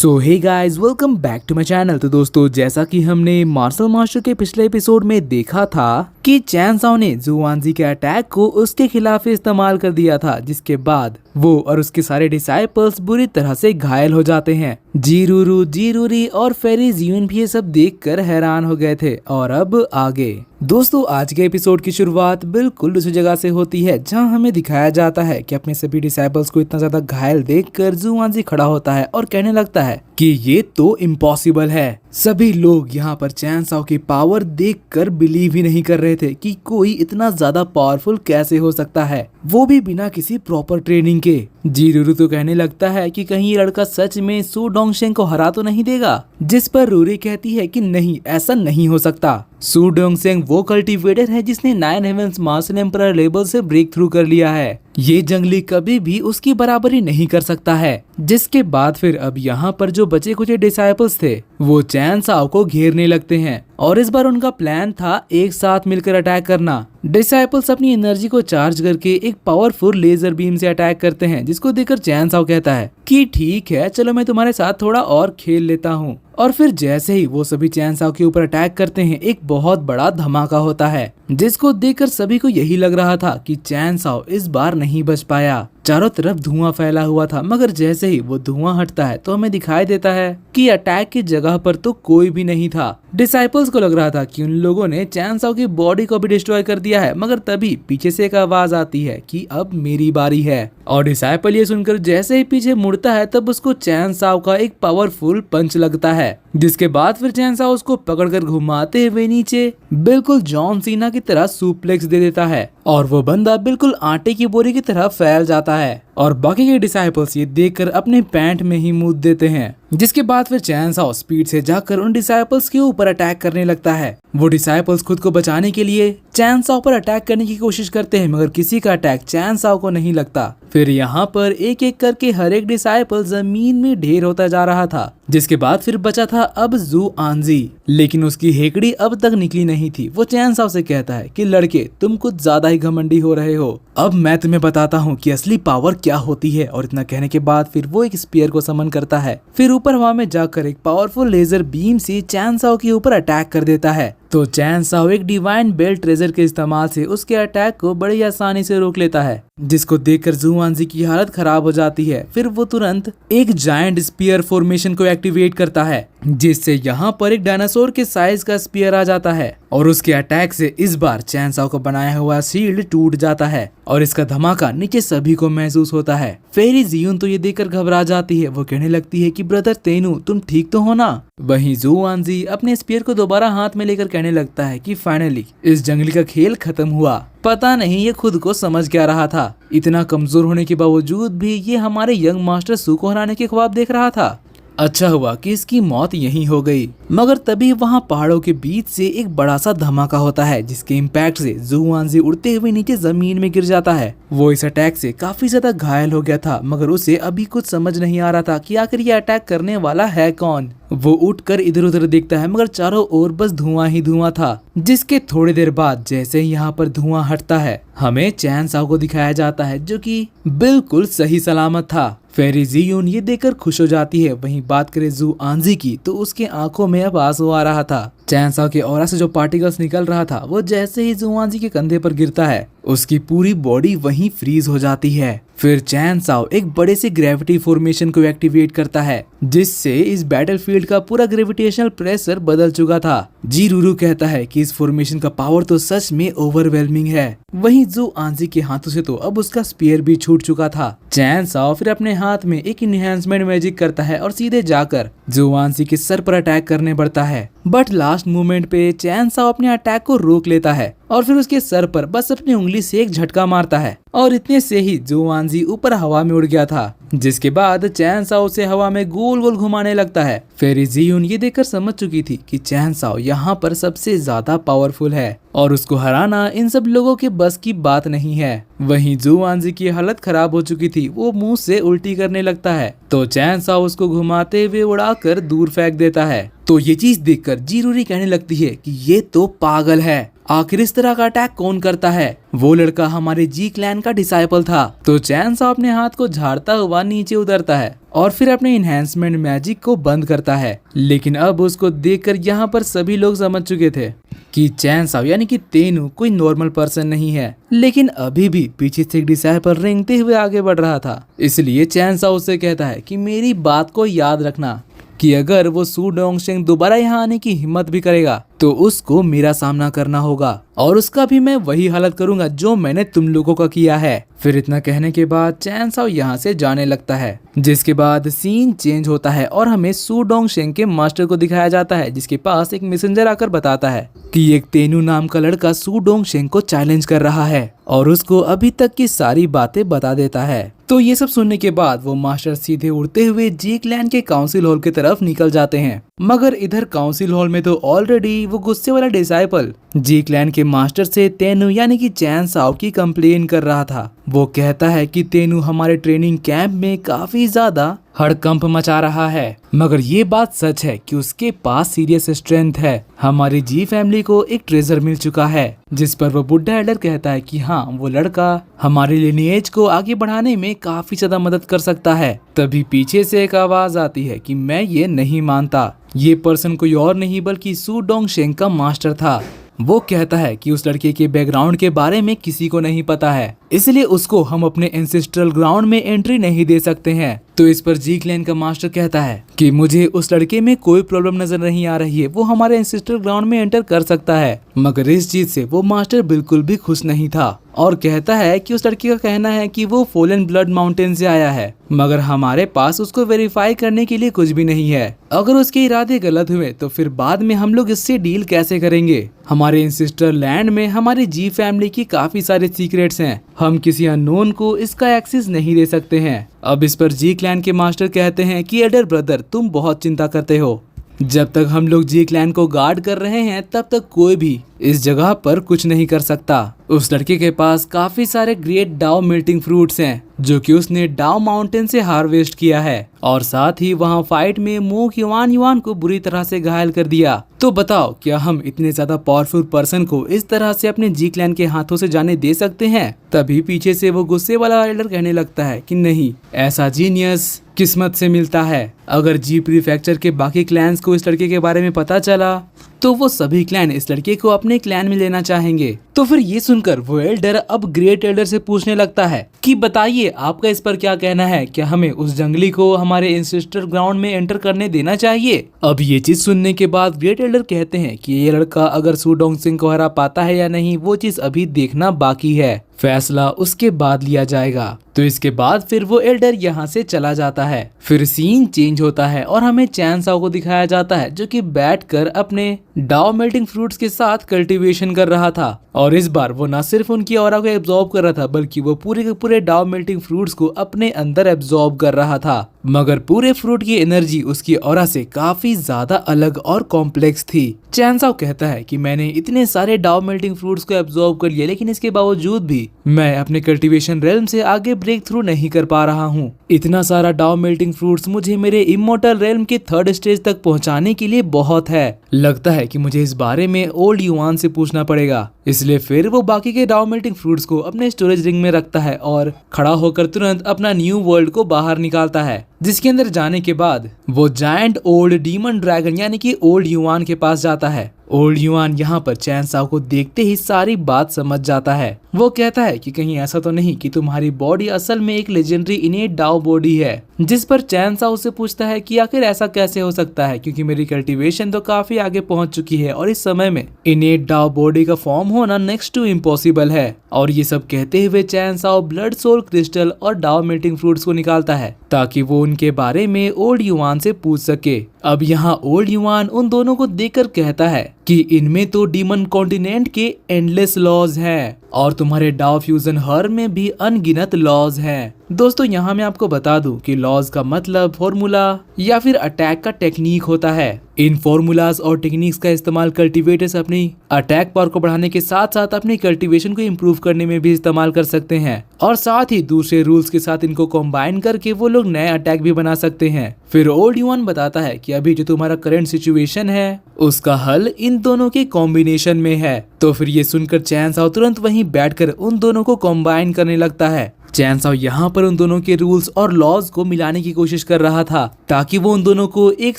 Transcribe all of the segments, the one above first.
So hey guys, welcome back to my channel. तो दोस्तों, जैसा कि हमने मार्शल मास्टर के पिछले एपिसोड में देखा था कि चैन साओ ने जुआनजी के अटैक को उसके खिलाफ इस्तेमाल कर दिया था, जिसके बाद वो और उसके सारे डिसाइपल्स बुरी तरह से घायल हो जाते हैं। जीरूरू, जीरूरी और फेरी जियून भी ये सब देखकर हैरान हो गए थे। और अब आगे दोस्तों, आज के एपिसोड की शुरुआत बिल्कुल उसी जगह से होती है जहां हमें दिखाया जाता है कि अपने सभी डिसाइपल्स को इतना ज्यादा घायल देखकर जुआनजी खड़ा होता है और कहने लगता है कि ये तो इम्पॉसिबल है। सभी लोग यहाँ पर चैन साओ की पावर देखकर बिलीव ही नहीं कर रहे थे कि कोई इतना ज्यादा पावरफुल कैसे हो सकता है, वो भी बिना किसी प्रॉपर ट्रेनिंग के। जीरूरू तो कहने लगता है कि कहीं ये लड़का सच में सू डोंगशेंग को हरा तो नहीं देगा, जिस पर रूरी कहती है कि नहीं, ऐसा नहीं हो सकता। सू डोंगशेंग वो कल्टीवेटर है जिसने 9 हेवेंस मार्शल एम्परर लेवल से ब्रेक थ्रू कर लिया है। ये जंगली कभी भी उसकी बराबरी नहीं कर सकता है। जिसके बाद फिर अब यहाँ पर जो बचे कुछ डिसाइपल्स थे वो चैन साओ को घेरने लगते हैं और इस बार उनका प्लान था एक साथ मिलकर अटैक करना। डिसाइपल्स अपनी एनर्जी को चार्ज करके एक पावरफुल लेजर बीम से अटैक करते हैं, जिसको देखकर चैन साओ कहता है कि ठीक है, चलो मैं तुम्हारे साथ थोड़ा और खेल लेता हूँ। और फिर जैसे ही वो सभी चैन साओ के ऊपर अटैक करते हैं, एक बहुत बड़ा धमाका होता है, जिसको देखकर सभी को यही लग रहा था कि चैन साओ इस बार नहीं बच पाया। चारों तरफ धुआं फैला हुआ था, मगर जैसे ही वो धुआं हटता है तो हमें दिखाई देता है कि अटैक की जगह पर तो कोई भी नहीं था। डिसाइपल्स को लग रहा था कि उन लोगों ने चैन साओ की बॉडी को भी डिस्ट्रॉय कर दिया है, मगर तभी पीछे से एक आवाज आती है कि अब मेरी बारी है। और डिसाइपल ये सुनकर जैसे ही पीछे मुड़ता है तब उसको चैन साओ का एक पावरफुल पंच लगता है, जिसके बाद फिर चैन साओ उसको पकड़कर घुमाते हुए नीचे बिल्कुल जॉन सीना की तरह सुप्लेक्स दे देता है और वो बंदा बिल्कुल आटे की बोरी की तरह फैल जाता है। और बाकी के डिसाइपल्स ये देखकर अपने पैंट में ही मूत देते हैं। जिसके बाद फिर चैन साओ स्पीड से जाकर उन डिसाइपल्स के ऊपर अटैक करने लगता है। वो डिसाइपल्स खुद को बचाने के लिए चैन साओ पर अटैक करने की कोशिश करते हैं, मगर किसी का अटैक चैन साओ को नहीं लगता। फिर यहाँ पर एक एक करके हर एक डिसाइपल जमीन में ढेर होता जा रहा था। जिसके बाद फिर बचा था अब जुआनजी, लेकिन उसकी हेकड़ी अब तक निकली नहीं थी। वो चैन साओ से कहता है कि लड़के, तुम कुछ ज्यादा ही घमंडी हो रहे हो, अब मैं तुम्हें बताता हूँ कि असली पावर क्या होती है। और इतना कहने के बाद फिर वो एक स्पीयर को समन करता है, फिर ऊपर हवा में जाकर एक पावरफुल लेजर बीम से चैन साओ के ऊपर अटैक कर देता है। तो चैन साओ एक डिवाइन बेल्ट ट्रेजर के इस्तेमाल से उसके अटैक को बड़ी आसानी से रोक लेता है, जिसको देखकर जुआनजी की हालत खराब हो जाती है। फिर वो तुरंत एक जायंट स्पीयर फॉर्मेशन को एक्टिवेट करता है, जिससे यहाँ पर एक डायनासोर के साइज का स्पीयर आ जाता है और उसके अटैक से इस बार चैन साओ को बनाया हुआ शील्ड टूट जाता है और इसका धमाका नीचे सभी को महसूस होता है। फेरी जियून तो ये देखकर घबरा जाती है। वो कहने लगती है कि ब्रदर तेनू, तुम ठीक तो हो ना? वहीं जुआनजी अपने स्पीयर को दोबारा हाथ में लेकर कहने लगता है कि फाइनली इस जंगली का खेल खत्म हुआ। पता नहीं ये खुद को समझ क्या रहा था, इतना कमजोर होने के बावजूद भी ये हमारे यंग मास्टर सू को हराने के ख्वाब देख रहा था। अच्छा हुआ कि इसकी मौत यहीं हो गई। मगर तभी वहाँ पहाड़ों के बीच से एक बड़ा सा धमाका होता है, जिसके इम्पैक्ट से जुआनजी उड़ते हुए नीचे जमीन में गिर जाता है। वो इस अटैक से काफी ज्यादा घायल हो गया था, मगर उसे अभी कुछ समझ नहीं आ रहा था कि आखिर ये अटैक करने वाला है कौन। वो उठकर इधर उधर देखता है, मगर चारों ओर बस धुआं ही धुआं था। जिसके थोड़ी देर बाद जैसे ही यहाँ पर धुआं हटता है, हमें चैन साओ को दिखाया जाता है, जो कि बिल्कुल सही सलामत था। फेरी जियून ये देखकर खुश हो जाती है। वहीं बात करें जुआनजी की, तो उसके आंखों में अब आंसू आ रहा था। चैन साओ के ऑरा से जो पार्टिकल्स निकल रहा था, वो जैसे ही जुआनजी के कंधे पर गिरता है, उसकी पूरी बॉडी वहीं फ्रीज हो जाती है। फिर चैन साओ एक बड़े से ग्रेविटी फॉर्मेशन को एक्टिवेट करता है, जिससे इस बैटलफील्ड का पूरा ग्रेविटेशनल प्रेशर बदल चुका था। जीरूरू कहता है कि इस फॉर्मेशन का पावर तो सच में ओवरवेलमिंग है। वहीं जुआनजी के हाथों से तो अब उसका स्पीयर भी छूट चुका था। चैन साओ फिर अपने हाथ में एक इनहेंसमेंट मैजिक करता है और सीधे जाकर जुआनजी के सर पर अटैक करने बढ़ता है। बट लास्ट मोमेंट पे चैन साओ अपने अटैक को रोक लेता है और फिर उसके सर पर बस अपनी उंगली से एक झटका मारता है और इतने से ही जुआनजी ऊपर हवा में उड़ गया था। जिसके बाद चैन साओ से हवा में गोल गोल घुमाने लगता है। फेरी जियून ये देखकर समझ चुकी थी कि चैन साओ यहाँ पर सबसे ज्यादा पावरफुल है और उसको हराना इन सब लोगों के बस की बात नहीं है। वहीं जुआनजी की हालत खराब हो चुकी थी, वो मुंह से उल्टी करने लगता है, तो चैन साओ उसको घुमाते हुए उड़ाकर दूर फेंक देता है। तो ये चीज देखकर जीरूरी कहने लगती है कि ये तो पागल है, आखिर इस तरह का अटैक कौन करता है? वो लड़का हमारे जी क्लैन का डिसाइपल था। तो चैन साओ अपने हाथ को झाड़ता हुआ नीचे उतरता है और फिर अपने इनहेंसमेंट मैजिक को बंद करता है। लेकिन अब उसको देखकर यहाँ पर सभी लोग समझ चुके थे कि चैन साओ यानी कि तेनू कोई नॉर्मल पर्सन नहीं है। लेकिन अभी भी पीछे से एक डिसाइपल रेंगते हुए आगे बढ़ रहा था। इसलिए चैन साओ उससे कहता है कि मेरी बात को याद रखना कि अगर वो सू डोंगशेंग दोबारा यहाँ आने की हिम्मत भी करेगा तो उसको मेरा सामना करना होगा और उसका भी मैं वही हालत करूंगा जो मैंने तुम लोगों का किया है। फिर इतना कहने के बाद चैन साओ यहाँ से जाने लगता है, जिसके बाद सीन चेंज होता है और हमें सू डोंगशेंग के मास्टर को दिखाया जाता है, जिसके पास एक मैसेंजर आकर बताता है कि एक तेनू नाम का लड़का सू डोंगशेंग को चैलेंज कर रहा है और उसको अभी तक की सारी बातें बता देता है। तो ये सब सुनने के बाद वो मास्टर सीधे उड़ते हुए जी क्लैन के काउंसिल हॉल की तरफ निकल जाते हैं। मगर इधर काउंसिल हॉल में तो ऑलरेडी वो गुस्से वाला डिसाइपल जी क्लैन के मास्टर से तेनू यानी कि चैन साओ की कंप्लेन कर रहा था। वो कहता है कि तेनू हमारे ट्रेनिंग कैंप में काफी ज्यादा हड़कंप मचा रहा है। मगर ये बात सच है कि उसके पास सीरियस स्ट्रेंथ है। हमारी जी फैमिली को एक ट्रेजर मिल चुका है, जिस पर वो बुड्ढा एल्डर कहता है कि हाँ, वो लड़का हमारे लिनिएज को आगे बढ़ाने में काफी ज्यादा मदद कर सकता है। तभी पीछे से एक आवाज आती है कि मैं ये नहीं मानता। ये पर्सन कोई और नहीं बल्कि सू डोंगशेंग का मास्टर था। वो कहता है कि उस लड़के के बैकग्राउंड के बारे में किसी को नहीं पता है, इसलिए उसको हम अपने एंसेस्ट्रल ग्राउंड में एंट्री नहीं दे सकते हैं। तो इस पर जी क्लैन का मास्टर कहता है कि मुझे उस लड़के में कोई प्रॉब्लम नजर नहीं आ रही है, वो हमारे एंसेस्ट्रल ग्राउंड में एंटर कर सकता है। मगर इस चीज से वो मास्टर बिल्कुल भी खुश नहीं था और कहता है कि उस लड़के का कहना है कि वो फॉलन ब्लड माउंटेन से आया है, मगर हमारे पास उसको वेरीफाई करने के लिए कुछ भी नहीं है। अगर उसके इरादे गलत हुए तो फिर बाद में हम लोग इससे डील कैसे करेंगे? हमारे एंसेस्टर लैंड में हमारी जी फैमिली की काफी सारे सीक्रेट्स हैं, हम किसी अननोन को इसका एक्सेस नहीं दे सकते हैं। अब इस पर जी क्लैन के मास्टर कहते हैं कि एल्डर ब्रदर, तुम बहुत चिंता करते हो। जब तक हम लोग जी क्लैन को गार्ड कर रहे हैं तब तक कोई भी इस जगह पर कुछ नहीं कर सकता। उस लड़के के पास काफी सारे ग्रेट डाओ मेल्टिंग फ्रूट्स हैं जो कि उसने डाओ माउंटेन से हार्वेस्ट किया है और साथ ही वहां फाइट में मोक युआन को बुरी तरह से घायल कर दिया। तो बताओ, क्या हम इतने ज्यादा पावरफुल पर्सन को इस तरह से अपने जी क्लैन के हाथों से जाने दे सकते हैं? तभी पीछे से वो गुस्से वाला एल्डर कहने लगता है कि नहीं, ऐसा जीनियस किस्मत से मिलता है। अगर जी प्रीफेक्चर के बाकी क्लैंस को इस लड़के के बारे में पता चला तो वो सभी क्लैन इस लड़के को अपने क्लैन में लेना चाहेंगे। तो फिर ये सुनकर वो एल्डर अब ग्रेट एल्डर से पूछने लगता है कि बताइए, आपका इस पर क्या कहना है? क्या हमें उस जंगली को हमारे एंसेस्टर ग्राउंड में एंटर करने देना चाहिए? अब ये चीज सुनने के बाद ग्रेट एल्डर कहते हैं कि ये लड़का अगर सू डोंगशेंग को हरा पाता है या नहीं, वो चीज अभी देखना बाकी है, फैसला उसके बाद लिया जाएगा। तो इसके बाद फिर वो एल्डर यहाँ से चला जाता है। फिर सीन चेंज होता है और हमें चैन साओ को दिखाया जाता है जो कि बैठकर अपने डाओ मेल्टिंग फ्रूट्स के साथ कल्टीवेशन कर रहा था। और इस बार वो न सिर्फ उनकी ऑरा को एब्जॉर्ब कर रहा था बल्कि वो पूरे के पूरे डाओ मेल्टिंग फ्रूट्स को अपने अंदर एब्जॉर्ब कर रहा था। मगर पूरे फ्रूट की एनर्जी उसकी ऑरा से काफी ज्यादा अलग और कॉम्प्लेक्स थी। चैन साओ कहता है कि मैंने इतने सारे डाओ मेल्टिंग फ्रूट्स को एब्जॉर्ब कर लिया, लेकिन इसके बावजूद भी मैं अपने कल्टीवेशन रेल्म से आगे ब्रेक थ्रू नहीं कर पा रहा हूँ। इतना सारा डाओ मेल्टिंग फ्रूट्स मुझे मेरे इमोर्टल रेल्म के 3rd स्टेज तक पहुँचाने के लिए बहुत है। लगता है कि मुझे इस बारे में ओल्ड युआन से पूछना पड़ेगा। इसलिए फिर वो बाकी के डाओ मेल्टिंग फ्रूट्स को अपने स्टोरेज रिंग में रखता है और खड़ा होकर तुरंत अपना न्यू वर्ल्ड को बाहर निकालता है, जिसके अंदर जाने के बाद वो जायंट ओल्ड डीमन ड्रैगन यानी कि ओल्ड युआन के पास जाता है। ओल्ड युआन यहाँ पर चैन साओ को देखते ही सारी बात समझ जाता है। वो कहता है कि कहीं ऐसा तो नहीं कि तुम्हारी बॉडी असल में एक लेजेंडरी इनेट डाओ बॉडी है, जिस पर चैन साओ से पूछता है कि आखिर ऐसा कैसे हो सकता है, क्योंकि मेरी कल्टीवेशन तो काफी आगे पहुंच चुकी है और इस समय में इनेट डाओ बॉडी का फॉर्म होना नेक्स्ट टू इम्पॉसिबल है। और ये सब कहते हुए चैन साओ ब्लड सोल क्रिस्टल और डाओ मेल्टिंग फ्रूट्स को निकालता है ताकि वो उनके बारे में ओल्ड युआन से पूछ सके। अब यहाँ ओल्ड युआन उन दोनों को देखकर कहता है कि इनमें तो डीमन कॉन्टिनेंट के एंडलेस लॉज हैं और तुम्हारे डाओ फ्यूजन हर में भी अनगिनत लॉज हैं। दोस्तों यहाँ मैं आपको बता दूं कि लॉज का मतलब फॉर्मूला या फिर अटैक का टेक्निक होता है। इन फॉर्मूलाज और टेक्निक्स का इस्तेमाल कल्टीवेटर्स अपनी अटैक पावर को बढ़ाने के साथ साथ अपनी कल्टीवेशन को इम्प्रूव करने में भी इस्तेमाल कर सकते हैं, और साथ ही दूसरे रूल्स के साथ इनको कंबाइन करके वो लोग नए अटैक भी बना सकते हैं। फिर ओल्ड युआन बताता है कि अभी जो तुम्हारा करंट सिचुएशन है उसका हल इन दोनों के कॉम्बिनेशन में है। तो फिर ये सुनकर चैन साओ तुरंत वहीं बैठकर उन दोनों को कंबाइन करने लगता है। चैन साओ यहाँ पर उन दोनों के रूल्स और लॉज को मिलाने की कोशिश कर रहा था ताकि वो उन दोनों को एक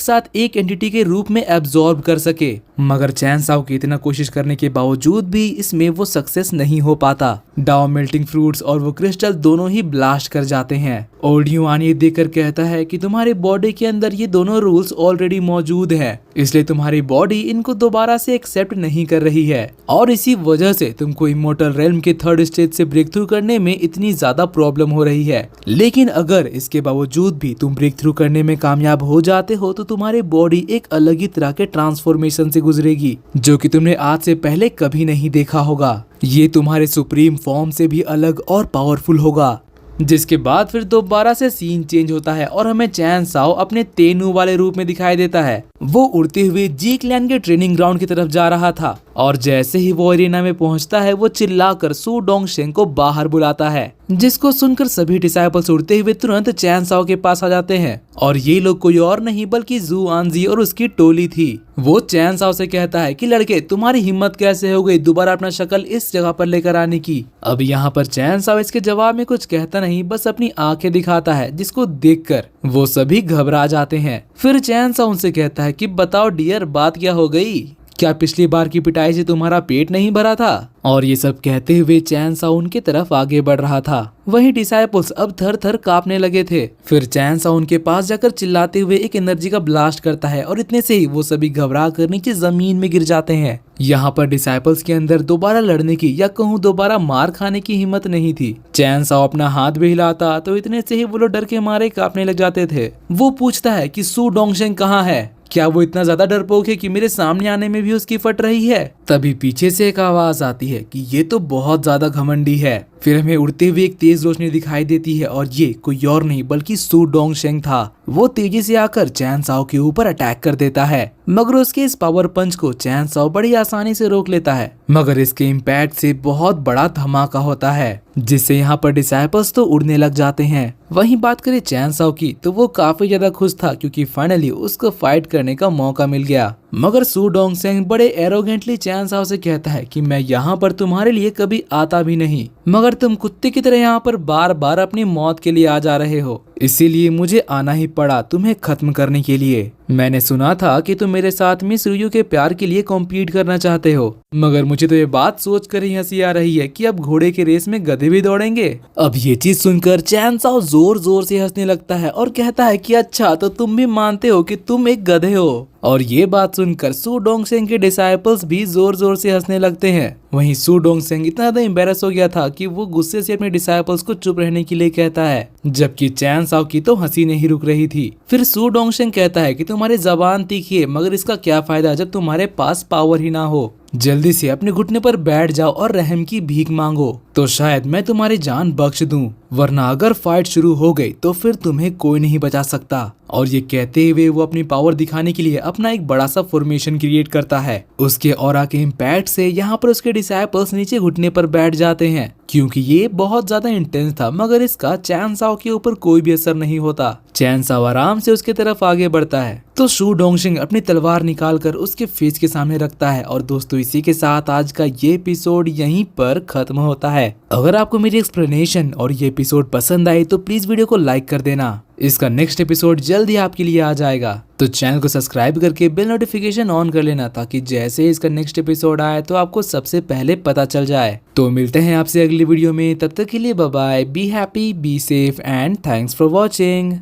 साथ एक एंटिटी के रूप में एब्जॉर्ब कर सके, मगर चैन साओ की इतना कोशिश करने के बावजूद भी इसमें वो सक्सेस नहीं हो पाता। डाओ मेल्टिंग फ्रूट्स और वो क्रिस्टल दोनों ही ब्लास्ट कर जाते हैं। ओल्ड युआन ये देखकर कहता है कि तुम्हारे बॉडी के अंदर ये दोनों रूल्स ऑलरेडी मौजूद हैं, इसलिए तुम्हारी बॉडी इनको दोबारा से एक्सेप्ट नहीं कर रही है, और इसी वजह से तुमको इमोर्टल रेल्म के थर्ड स्टेज से ब्रेक थ्रू करने में इतनी ज्यादा प्रॉब्लम हो रही है। लेकिन अगर इसके बावजूद भी तुम ब्रेक थ्रू करने में कामयाब हो जाते हो तो तुम्हारी बॉडी एक अलग ही तरह के ट्रांसफॉर्मेशन से गुजरेगी जो कि तुमने आज से पहले कभी नहीं देखा होगा। ये तुम्हारे सुप्रीम फॉर्म से भी अलग और पावरफुल होगा। जिसके बाद फिर दोबारा से सीन चेंज होता है और हमें चैन साओ अपने तेनू वाले रूप में दिखाई देता है। वो उड़ते हुए जी क्लैन के ट्रेनिंग ग्राउंड की तरफ जा रहा था, और जैसे ही वो एरिना में पहुंचता है वो चिल्लाकर सू डोंगशेंग को बाहर बुलाता है, जिसको सुनकर सभी डिसाइपल्स उड़ते हुए तुरंत चैन साओ के पास आ जाते हैं। और ये लोग कोई और नहीं बल्कि जुआनजी और उसकी टोली थी। वो चैन साओ से कहता है कि लड़के तुम्हारी हिम्मत कैसे हो गई दोबारा अपना शक्ल इस जगह पर लेकर आने की। अब यहाँ पर चैन साओ इसके जवाब में कुछ कहता नहीं, बस अपनी आंखें दिखाता है, जिसको देखकर वो सभी घबरा जाते हैं। फिर चैन साओ उनसे कहता है कि बताओ डियर बात क्या हो गई, क्या पिछली बार की पिटाई से तुम्हारा पेट नहीं भरा था? और ये सब कहते हुए चैन साओ उनके तरफ आगे बढ़ रहा था। वहीं डिसाइपल्स अब थर थर कांपने लगे थे। फिर चैन साओ उनके पास जाकर चिल्लाते हुए एक एनर्जी का ब्लास्ट करता है, और इतने से ही वो सभी घबरा कर नीचे जमीन में गिर जाते हैं। यहाँ पर डिसाइपल्स के अंदर दोबारा लड़ने की या कहूँ दोबारा मार खाने की हिम्मत नहीं थी। चैन साओ अपना हाथ भी हिलाता तो इतने से ही वो लोग डर के मारे कांपने लग जाते थे। वो पूछता है कि सू डोंगशेंग कहाँ है? क्या वो इतना ज्यादा डरपोक है कि मेरे सामने आने में भी उसकी फट रही है? तभी पीछे से एक आवाज आती है कि ये तो बहुत ज्यादा घमंडी है। फिर हमें उड़ते हुए एक तेज रोशनी दिखाई देती है, और ये कोई और नहीं बल्कि सू डोंगशेंग था। वो तेजी से आकर चैन साओ के ऊपर अटैक कर देता है, मगर उसके इस पावर पंच को चैन साओ बड़ी आसानी से रोक लेता है। मगर इसके इम्पैक्ट से बहुत बड़ा धमाका होता है, जिससे यहाँ पर डिसाइपल्स तो उड़ने लग जाते हैं। वहीं बात करें चैन साओ की तो वो काफी ज्यादा खुश था क्योंकि फाइनली उसको फाइट करने का मौका मिल गया। मगर सू डोंगशेंग बड़े एरोगेंटली चैन साओ से कहता है कि मैं यहाँ पर तुम्हारे लिए कभी आता भी नहीं, मगर तुम कुत्ते की तरह यहाँ पर बार बार अपनी मौत के लिए आ जा रहे हो, इसीलिए मुझे आना ही पड़ा तुम्हें खत्म करने के लिए। मैंने सुना था कि तुम मेरे साथ मिस रुयू के प्यार के लिए कॉम्पीट करना चाहते हो, मगर मुझे तो ये बात सोच कर ही हंसी आ रही है कि अब घोड़े के रेस में गधे भी दौड़ेंगे। अब ये चीज सुनकर चैन साओ जोर जोर से हंसने लगता है और कहता है कि अच्छा तो तुम भी मानते हो कि तुम एक गधे हो। और ये बात सुनकर सू डोंगशेंग के डिसाइपल्स भी जोर जोर से हंसने लगते हैं। वहीं सू डोंगशेंग इतना ज्यादा एम्बेरस हो गया था कि वो गुस्से से अपने डिसाइपल्स को चुप रहने के लिए कहता है, जबकि चैन साओ की तो हंसी नहीं रुक रही थी। फिर सू डोंगशेंग कहता है कि तुम्हारी जबान तीखी है, मगर इसका क्या फायदा जब तुम्हारे पास पावर ही ना हो। जल्दी से अपने घुटने पर बैठ जाओ और रहम की भीख मांगो, तो शायद मैं तुम्हारी जान बख्श दूं, वरना अगर फाइट शुरू हो गई तो फिर तुम्हें कोई नहीं बचा सकता। और ये कहते हुए वो अपनी पावर दिखाने के लिए अपना एक बड़ा सा फॉर्मेशन क्रिएट करता है। उसके ऑरा के इम्पैक्ट से यहाँ पर उसके डिसाइपल्स नीचे घुटने पर बैठ जाते हैं, क्योंकि ये बहुत ज्यादा इंटेंस था, मगर इसका चैन साओ के ऊपर कोई भी असर नहीं होता। चैन साओ आराम से उसके तरफ आगे बढ़ता है तो सू डोंगशेंग अपनी तलवार निकालकर उसके फेस के सामने रखता है। और दोस्तों इसी के साथ आज का ये एपिसोड यहीं पर खत्म होता है। अगर आपको मेरी एक्सप्लेनेशन और ये एपिसोड पसंद आई तो प्लीज वीडियो को लाइक कर देना। इसका नेक्स्ट एपिसोड जल्दी आपके लिए आ जाएगा, तो चैनल को सब्सक्राइब करके बेल नोटिफिकेशन ऑन कर लेना, ताकि जैसे इसका नेक्स्ट एपिसोड आए तो आपको सबसे पहले पता चल जाए। तो मिलते हैं आपसे अगली वीडियो में, तब तक के लिए bye bye, be happy, be safe and thanks for watching.